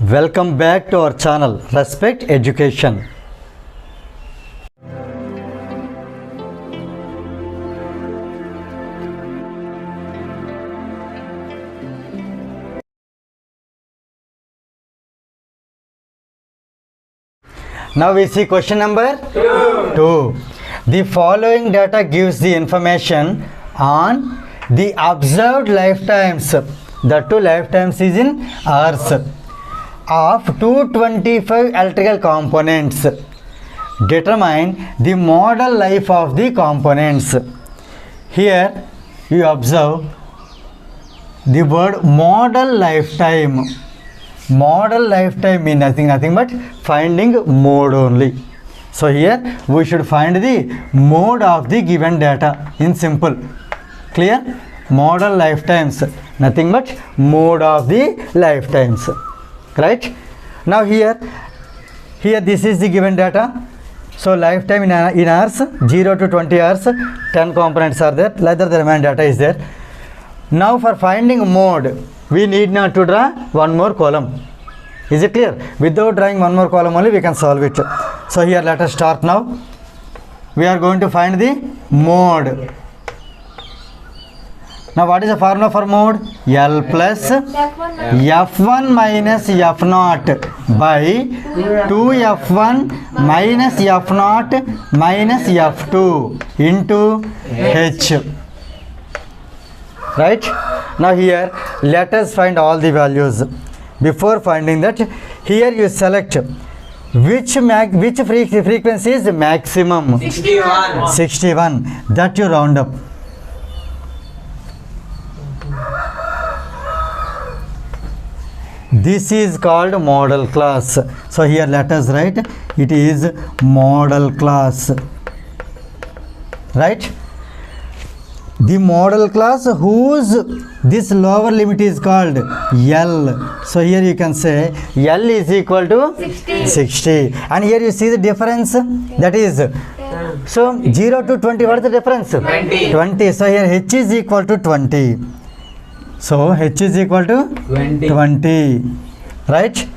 Welcome back to our channel Respect Education. Now we see question number 2. The following data gives the information on the observed lifetimes, the two lifetimes is in hours, of 225 electrical components. Determine the model life of the components. Here you observe the word model lifetime. Model lifetime means nothing but finding mode only. So here we should find the mode of the given data in simple. Clear? Model lifetimes, nothing but mode of the lifetimes. Right? Now here this is the given data. So lifetime in hours, 0 to 20 hours, 10 components are there. Later the remaining data is there. Now for finding mode, we need not to draw one more column. Is it clear? Without drawing one more column only we can solve it. So here let us start now. We are going to find the mode. Now what is the formula for mode? L plus F1 minus F0 by 2F1 minus F0 minus F2 into H. Right? Now here let us find all the values. Before finding that, here you select which frequency is maximum. 61. That you round up. This is called model class. So here let us write it is model class. Right? The model class whose this lower limit is called L. So here you can say L is equal to 60. And here you see the difference, that is, so 0 to 20, what is the difference? 20. So here H is equal to 20. So H is equal to 20. Right?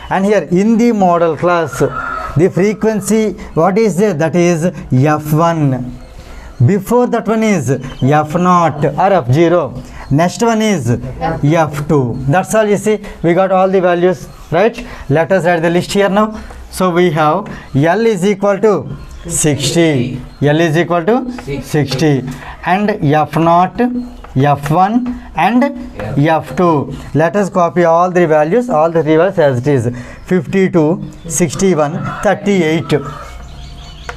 And here in the model class, the frequency, what is there? That is F1. Before that one is F0 or F0. Next one is F2. That's all you see. We got all the values. Right? Let us write the list here now. So we have L is equal to 60. L is equal to 60. And F0, F1 and F2. Let us copy all the values as it is. 52, 61, 38.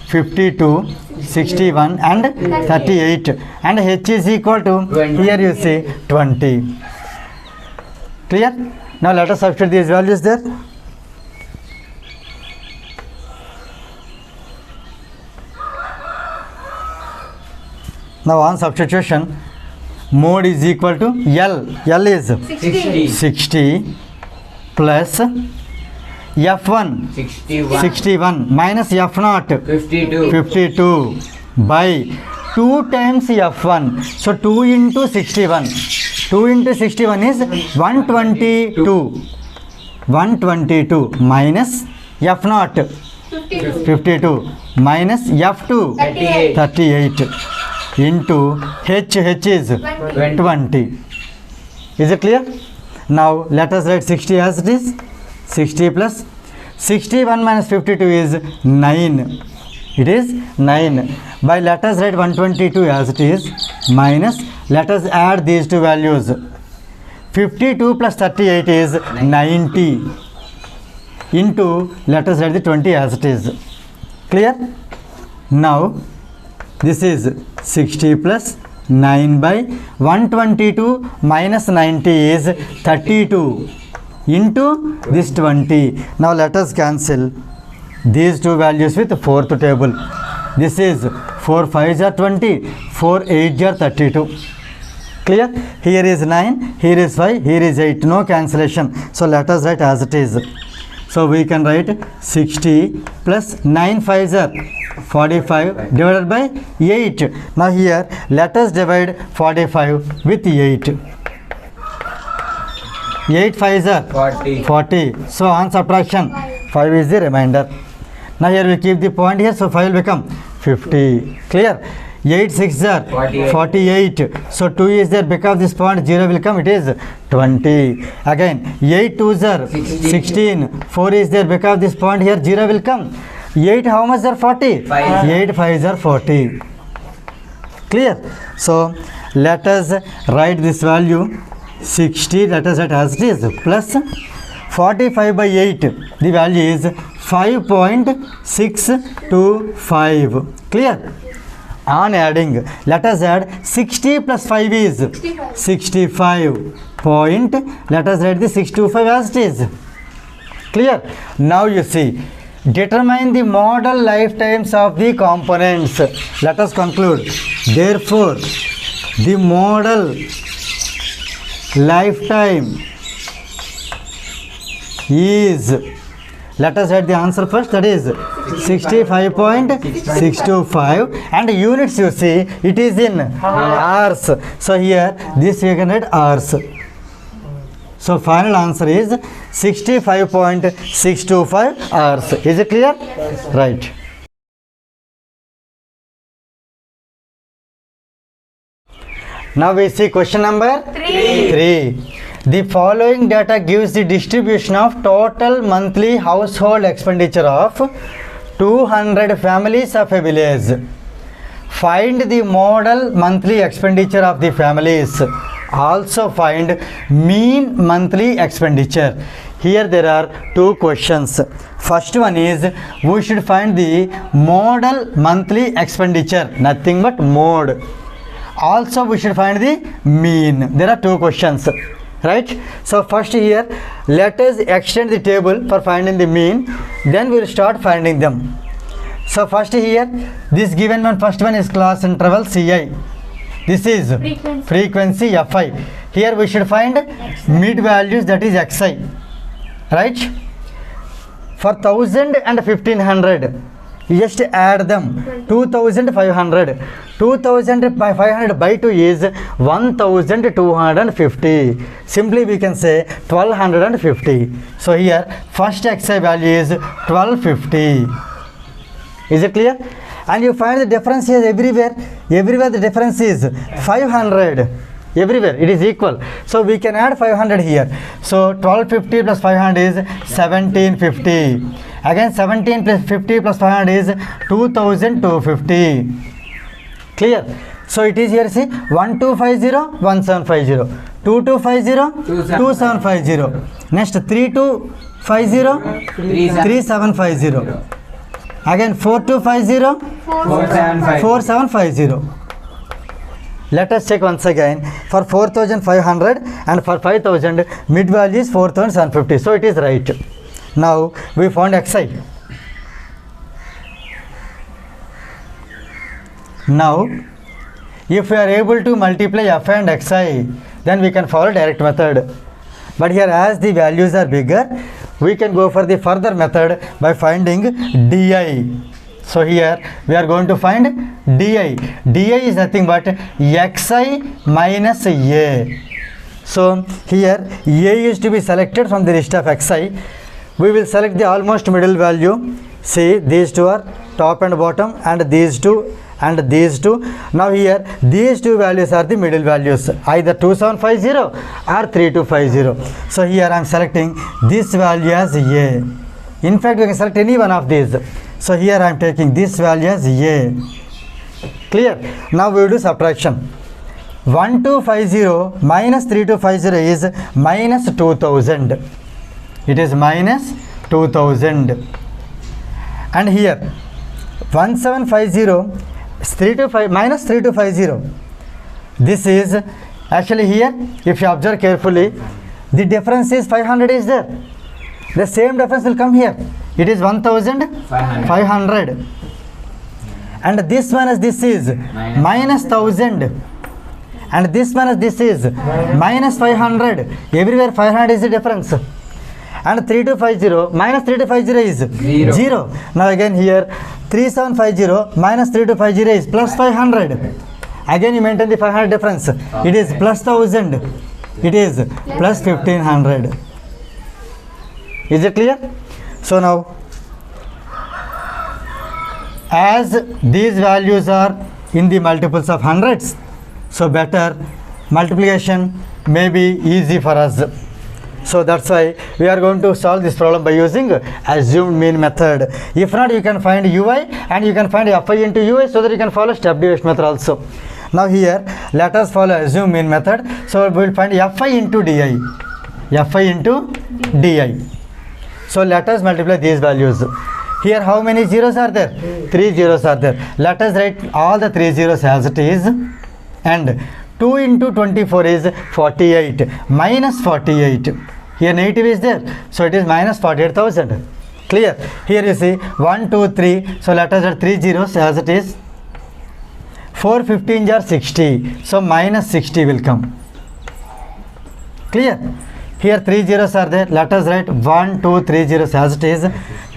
52, 61 and 38. And H is equal to 20. Here you see 20. Clear? Now let us substitute these values there. Now on substitution, mode is equal to L. L is 60 plus F1 61 minus F0 52 by 2 times F1. So 2 into 61. 2 into 61 is 122. 122 minus F0 52 minus F2 38 into H is 20. Is it clear? Now let us write 60 as it is. 60 plus 61 minus 52 is 9. It is 9. By let us write 122 as it is minus, let us add these two values. 52 plus 38 is 90 into, let us write the 20 as it is. Clear? Now this is 60 plus 9 by 122 minus 90 is 32 into this 20. Now let us cancel these two values with fourth table. This is 4 5s are 20, 4 8s are 32. Clear? Here is 9, here is 5, here is 8. No cancellation. So let us write as it is. So we can write 60 plus 9 5s are 45 divided by 8. Now here let us divide 45 with 8. 8 5s are 40. So on subtraction, 5 is the remainder. Now here we keep the point here, so 5 will become 50. Clear? 8 6s are 48. So 2 is there, because this point 0 will come, it is 20. Again 8 2s are 16. 4 is there, because this point here 0 will come. 8 how much are 40? 8 5s are 40. Clear? So let us write this value 60, let us write as it is, plus 45 by 8, the value is 5.625. Clear? On adding, let us add 60 plus 5 is 65 point, let us write the 625 as it is. Clear? Now you see, determine the model lifetimes of the components. Let us conclude. Therefore, the model lifetime is, let us write the answer first, that is 65.625, and units you see, it is in hours. So here this we can write hours. So final answer is 65.625 hours. Is it clear? Right. Now we see question number 3. The following data gives the distribution of total monthly household expenditure of 200 families of a village. Find the model monthly expenditure of the families. Also find mean monthly expenditure. Here there are two questions. First one is, we should find the model monthly expenditure, nothing but mode. Also we should find the mean. There are two questions, right? So first here, let us extend the table for finding the mean, then we will start finding them. So first here, this given one, first one is class interval Ci. This is frequency Fi. Here we should find mid values, that is Xi, right? For 1000 and 1500, just add them. 2500. 2500 by 2 is 1250. Simply we can say 1250. So here first Xi value is 1250. Is it clear? And you find the difference is everywhere. Everywhere the difference is 500. Everywhere it is equal. So we can add 500 here. So 1250 plus 500 is 1750. Again 1750 plus 500 is 2250. Clear? So it is here, see, 1250 1750, 2250 2750. Next 3250 3750. Again 4250 4750. Let us check once again. For 4500 and for 5000, mid value is 4750. So it is right. Now we found Xi. Now if we are able to multiply F and Xi, then we can follow direct method. But here, as the values are bigger, we can go for the further method by finding Di. So here we are going to find Di. Di is nothing but Xi minus A. So here A is to be selected from the list of Xi. We will select the almost middle value. See, these two are top and bottom, and these two and these two. Now here these two values are the middle values, either 2750 or 3250. So here I am selecting this value as A. In fact, we can select any one of these. So here I am taking this value as A. Clear? Now we will do subtraction. 1250 minus 3250 is minus 2000. It is minus 2000. And here 1750 325 minus 3250. This is actually here, if you observe carefully, the difference is 500 is there. The same difference will come here. It is 1500. And this minus this is minus 1000. And this minus this is minus 500. Everywhere 500 is the difference. And 3250 minus 3250 is 0. Now again here 3750 minus 3250 is plus 500. Again you maintain the 500 difference. It is plus 1000. it is plus 1500. Is it clear? So now, as these values are in the multiples of hundreds, so better multiplication may be easy for us. So that's why we are going to solve this problem by using assumed mean method. If not, you can find ui and you can find fi into ui, so that you can follow step deviation method also. Now here, let us follow assumed mean method. So we will find fi into di. Fi into di. So let us multiply these values. Here how many zeros are there? 3 zeros are there. Let us write all the 3 zeros as it is. And 2 into 24 is 48 minus 48. Here negative is there, so it is minus 48,000. Clear? Here you see 1, 2, 3. So let us add 3 zeros as it is. 4 15s are 60. So minus 60 will come. Clear? Here 3 zeros are there. Let us write 1, 2, 3 zeros as it is.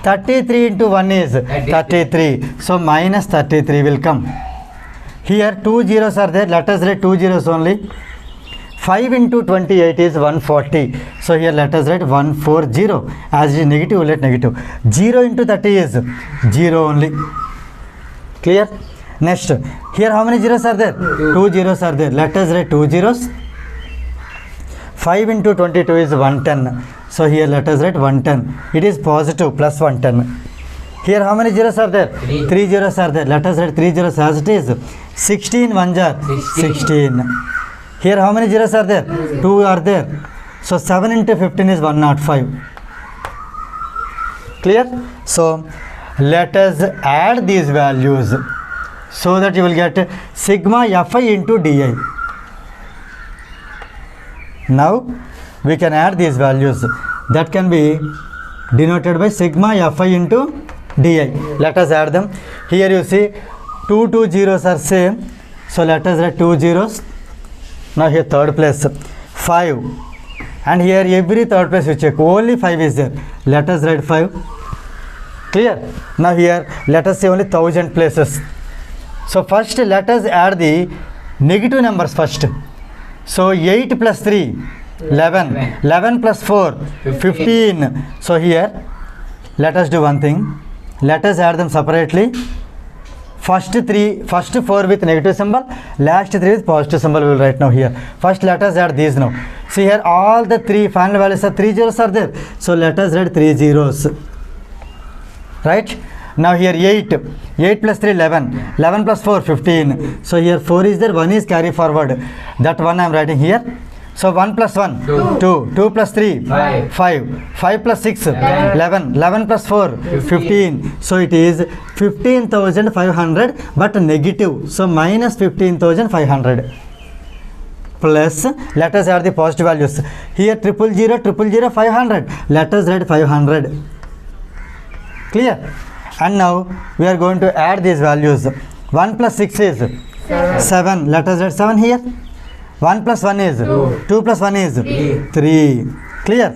33 into 1 is 33. So minus 33 will come. Here 2 zeros are there. Let us write 2 zeros only. 5 into 28 is 140. So here let us write 140. As it is negative, let negative. 0 into 30 is 0 only. Clear? Next, here how many zeros are there? 2 zeros are there. Let us write 2 zeros. 5 into 22 is 110. So here let us write 110. It is positive, plus 110. Here how many zeros are there? 3 zeros are there. Let us write 3 zeros as it is. 16 ones are 16. Here how many zeros are there? 2 are there. So 7 into 15 is 105. Clear? So let us add these values, so that you will get sigma fi into di. Now we can add these values. That can be denoted by sigma fi into di. Let us add them. Here you see 2 zeros are same. So let us write 2 zeros. Now here third place 5. And here every third place you check. Only 5 is there. Let us write 5. Clear? Now here let us say only 1000 places. So first let us add the negative numbers first. So 8 plus 3, 11. 11 plus 4, 15. So here let us do one thing. Let us add them separately. First 4 with negative symbol, last 3 with positive symbol we will write now here. First let us add these now. See here all the 3 final values are 3 zeros are there. So let us write 3 zeros. Right? Now here 8 plus 3, 11. 11 plus 4, 15. So here 4 is there, 1 is carry forward. That one I am writing here. So 1 plus 1, 2. 2 plus 3, 5. 5 plus 6, 11. 11 plus 4, 15. So it is 15,500 but negative. So minus 15,500. Plus, let us add the positive values. Here 000, 500. Let us write 500. Clear? And now we are going to add these values. 1 plus 6 is 7. Let us write 7 here. 1 plus 1 is 2 plus 1 is 3. Clear?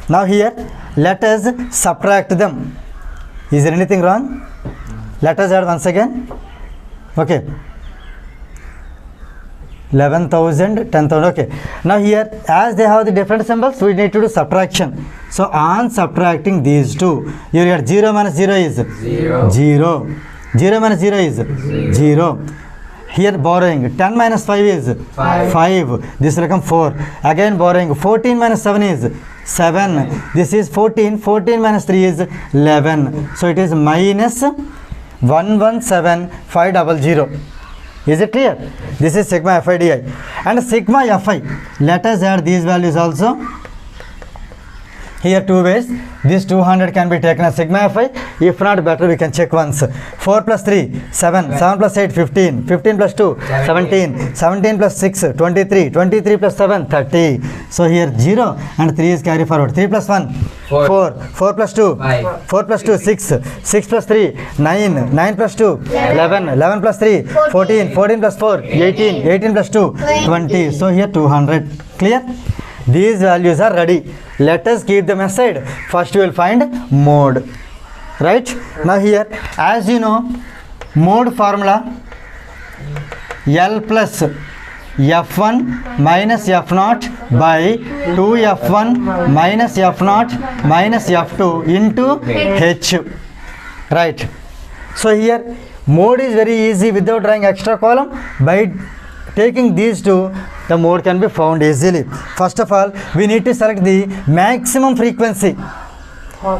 Now here let us subtract them. Is there anything wrong? Let us add once again. Okay. 11,000, 10,000. Okay. Now here as they have the different symbols, we need to do subtraction. So on subtracting these two, you get 0 minus 0 is 0. 0 minus 0 is 0. Here borrowing 10 minus 5 is 5. This will become 4. Again borrowing 14 minus 7 is 7. This is 14. 14 minus 3 is 11. So it is minus 117,500. Is it clear? This is sigma fi di. And sigma fi, let us add these values also. Here two ways. This 200 can be taken as sigma fi. If not, better we can check once. 4 plus 3, 7. 7 plus 8, 15. 15 plus 2, 17. 17 plus 6, 23. 23 plus 7, 30. So here 0 and 3 is carry forward. 3 plus 1, 4. 4 plus 2, 5. 4 plus 2, 6. 6 plus 3, 9. 9 plus 2, 11. 11 plus 3, 14. 14 plus 4, 18. 18 plus 2, 20. So here 200. Clear? These values are ready. Let us keep them aside. First we will find mode. Right? Now here, as you know, mode formula L plus f1 minus f0 by 2f1 minus f0 minus f2 into h. Right. So here mode is very easy without drawing extra column. By taking these two, the mode can be found easily. First of all, we need to select the maximum frequency.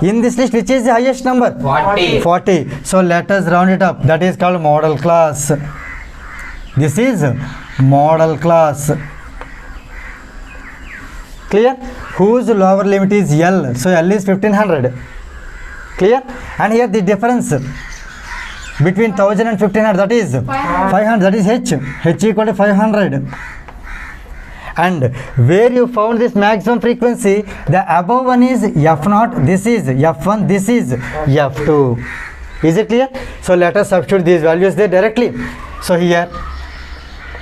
In this list, which is the highest number? 40. 40. So let us round it up. That is called model class. This is model class. Clear? Whose lower limit is L? So L is 1500. Clear? And here the difference between 1000 and 1500, that is 500. That is H. H equal to 500. And where you found this maximum frequency, the above one is f0, this is f1, this is f2. Is it clear? So let us substitute these values there directly. So here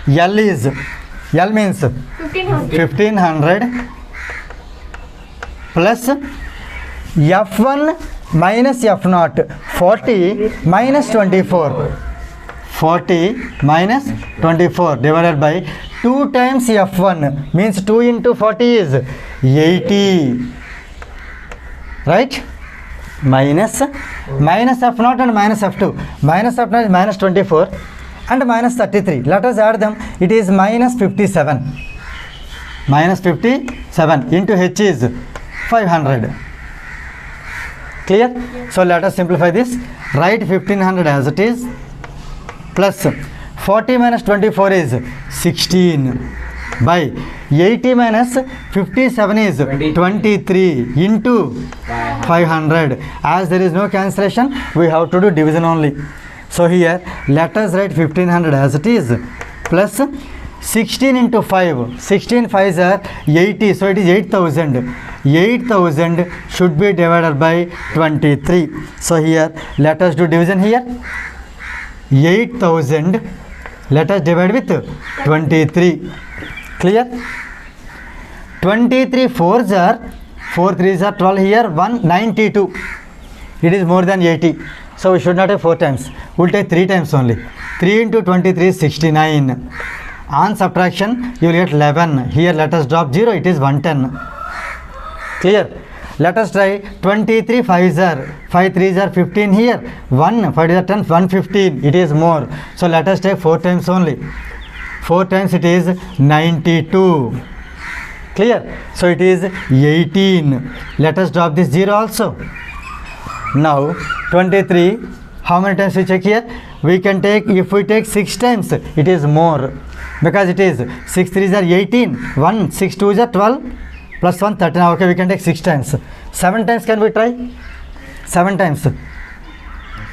L means 1500 plus f1 minus f0, 40 minus 24. 40 minus 24 divided by 2 times f1 means 2 into 40 is 80. Right? Minus f0 and minus f2. Minus f0 is minus 24 and minus 33. Let us add them. It is minus 57. Minus 57 into h is 500. Clear? So let us simplify this. Write 1500 as it is plus 40 minus 24 is 16 by 80 minus 57 is 23 into 500. As there is no cancellation, we have to do division only. So here let us write 1500 as it is plus 16 into 5. 16 5s are 80, so it is 8000. 8000 should be divided by 23. So here let us do division here. 8000 let us divide with 23. Clear? 23 4s are 4 3s are 12. Here 192. It is more than 80. So we should not have 4 times. We will take 3 times only. 3 into 23 is 69. On subtraction you will get 11. Here let us drop 0. It is 110. Clear? Let us try 23 5s are 5 3s are 15 here. 1 5 is 10, 115. It is more. So let us take 4 times only. 4 times it is 92. Clear? So it is 18. Let us drop this 0 also. Now 23, how many times we check here? We can take, if we take 6 times, it is more. Because it is 6 3s are 18. 1 6 2s are 12. Plus 1 13. Okay, we can take 6 times. 7 times can we try? 7 times.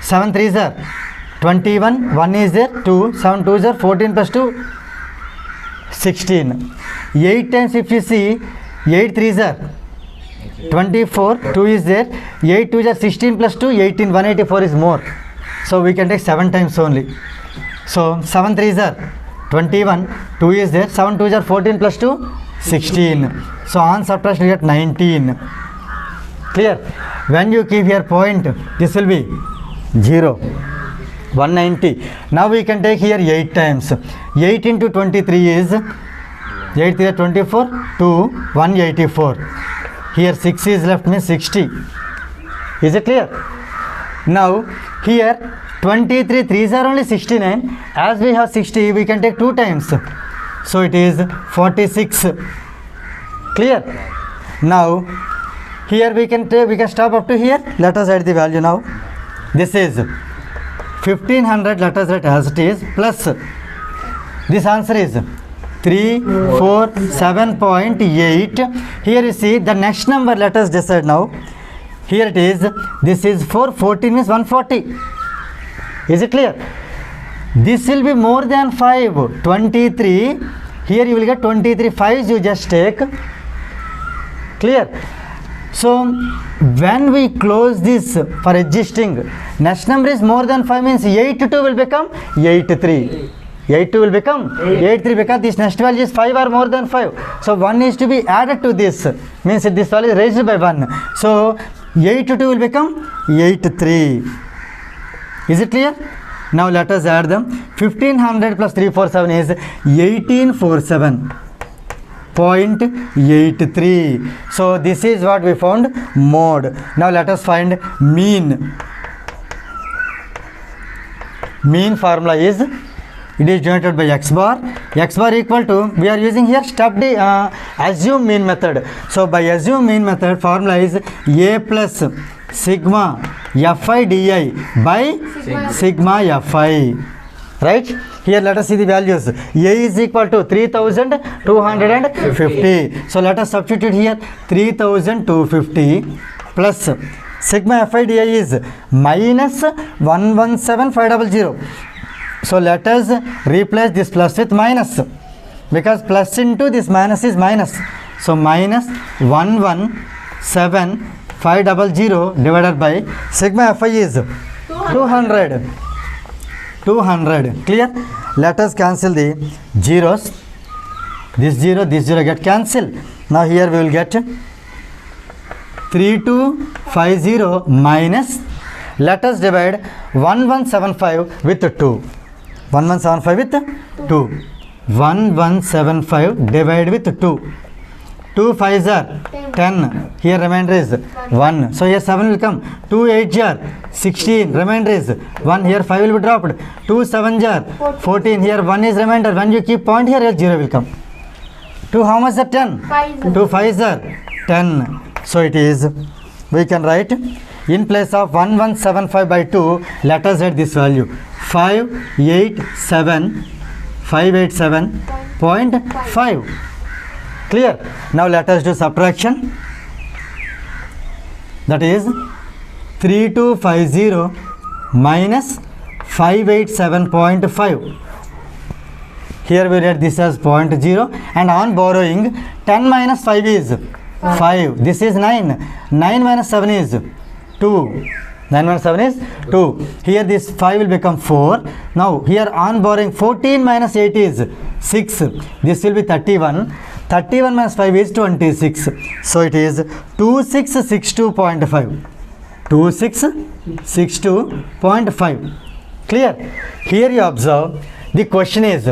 7 3s are 21. 1 is there. 2. 7 2s are 14 plus 2 16. 8 times if you see, 8 3s are 24. 2 is there. 8 2s are 16 plus 2 18. 184 is more. So we can take 7 times only. So 7 3s are 21. 2 is there. 7 2s are 14 plus 2 16. So on subtraction you get 19. Clear? When you keep here point, this will be 0. 190. Now we can take here 8 times. 8 into 23 is 8 3 are 24. 2 184. Here 6 is left, means 60. Is it clear? Now here 23 3s are only 69. As we have 60, we can take 2 times. So it is 46. Clear? Now here we can stop up to here. Let us write the value now. This is 1500. Let us write as it is plus this answer is 347.8. Here you see the next number. Let us decide now. Here it is. This is 414 means 140. Is it clear? This will be more than 5. 23. Here you will get 23 5s. You just take. Clear? So when we close this for existing, next number is more than 5 means 82 will become 83. 82 will become 83 because this next value is 5 or more than 5. So 1 is to be added to this, means this value is raised by 1. So 82 will become 83. Is it clear? Now let us add them. 1500 plus 347 is 1847.83. So this is what we found, mode. Now let us find mean. Mean formula is, it is denoted by x bar. X bar equal to, we are using here stubbed assume mean method. So by assume mean method, formula is a plus sigma fi di by sigma fi. Right? Here let us see the values. A is equal to 3250. So let us substitute here 3250 plus sigma fi di is minus 117500. So let us replace this plus with minus, because plus into this minus is minus. So minus 117500 divided by sigma fi is 200. 200. Clear? Let us cancel the zeros. This zero get cancelled. Now here we will get 3250 minus, let us divide 1175 with 2. 1175 with 2. 1175 divide with 2. 2 5s are 10. Here remainder is 1. So here 7 will come. 2 8s are 16. Remainder is 1. Here 5 will be dropped. 2 7s are 14. Here 1 is remainder. When you keep point here 0 will come. 2 how much are 10? 2 5s are 10. So it is, we can write in place of 1175 by 2, let us add this value 587.5. Clear? Now let us do subtraction. That is 3250 minus 587.5. Here we read this as 0.0, and on borrowing 10 minus 5 is 5. This is 9. 9 minus 7 is 2. 9 minus 7 is 2. Here this 5 will become 4. Now here on borrowing 14 minus 8 is 6. This will be 31. 31 minus 5 is 26. So it is 2662.5. 2662.5. Clear? Here you observe, the question is,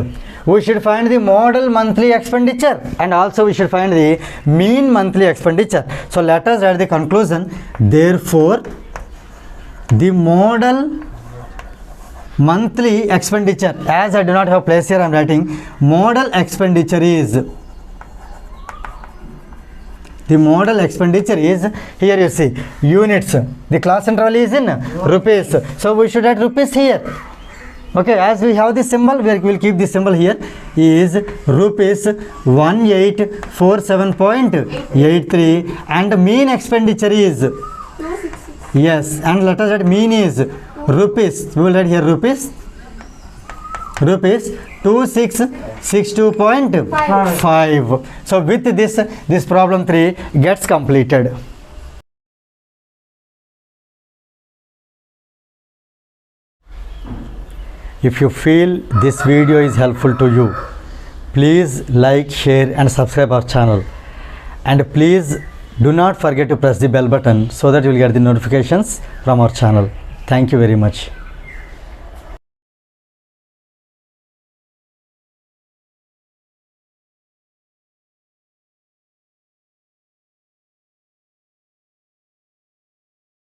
we should find the model monthly expenditure and also we should find the mean monthly expenditure. So let us add the conclusion. Therefore, the model monthly expenditure, as I do not have place here, I am writing model expenditure is, the model expenditure is, here you see units, the class interval is in rupees, so we should add rupees here. Okay, as we have this symbol, we will keep this symbol here, is rupees 1847.83, and mean expenditure is, yes, and let us add mean is rupees, we will add here rupees 2662.5. So with this problem 3 gets completed. If you feel this video is helpful to you, please like, share and subscribe our channel, and please do not forget to press the bell button so that you will get the notifications from our channel. Thank you very much.